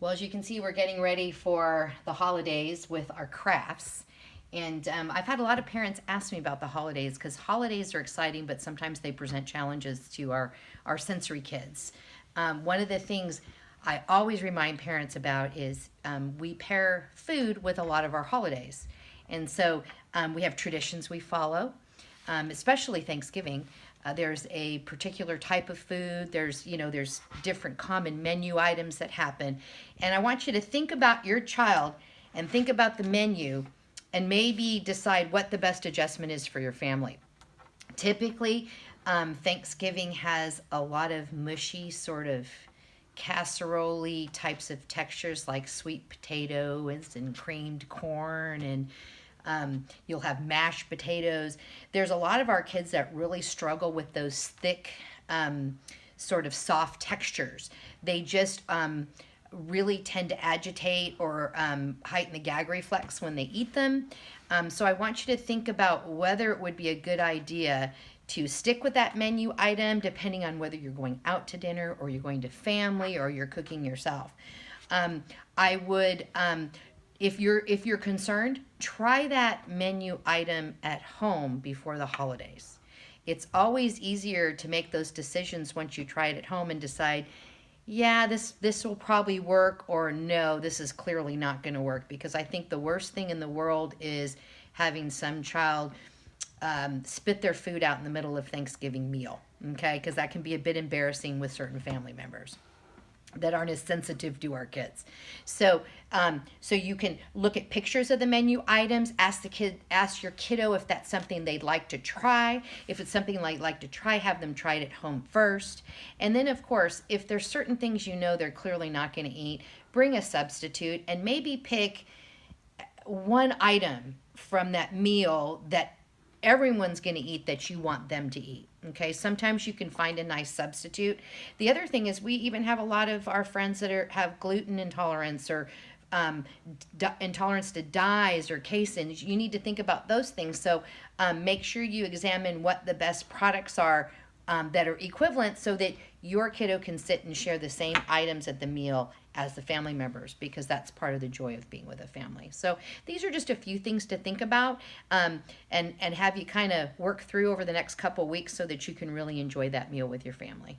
Well, as you can see, we're getting ready for the holidays with our crafts. And I've had a lot of parents ask me about the holidays because holidays are exciting, but sometimes they present challenges to our sensory kids. One of the things I always remind parents about is we pair food with a lot of our holidays. And so we have traditions we follow, especially Thanksgiving. There's a particular type of food. There's different common menu items that happen, and I want you to think about your child and think about the menu, and maybe decide what the best adjustment is for your family. Typically, Thanksgiving has a lot of mushy sort of casserole types of textures like sweet potatoes and creamed corn and you'll have mashed potatoes. There's a lot of our kids that really struggle with those thick, sort of soft textures. They just really tend to agitate or heighten the gag reflex when they eat them. So I want you to think about whether it would be a good idea to stick with that menu item depending on whether you're going out to dinner or you're going to family or you're cooking yourself. I would if you're concerned, try that menu item at home before the holidays. It's always easier to make those decisions once you try it at home and decide, yeah, this will probably work, or no, this is clearly not going to work, because I think the worst thing in the world is having some child spit their food out in the middle of Thanksgiving meal. Okay, because that can be a bit embarrassing with certain family members that aren't as sensitive to our kids. So you can look at pictures of the menu items. Ask your kiddo if that's something they'd like to try. If it's something they'd like to try, have them try it at home first. And then, of course, if there's certain things you know they're clearly not going to eat, bring a substitute and maybe pick one item from that meal that everyone's going to eat that you want them to eat. Okay, sometimes you can find a nice substitute. The other thing is we even have a lot of our friends that have gluten intolerance or intolerance to dyes or casein. You need to think about those things. So make sure you examine what the best products are that are equivalent so that your kiddo can sit and share the same items at the meal as the family members, because that's part of the joy of being with a family. So these are just a few things to think about and have you kind of work through over the next couple weeks so that you can really enjoy that meal with your family.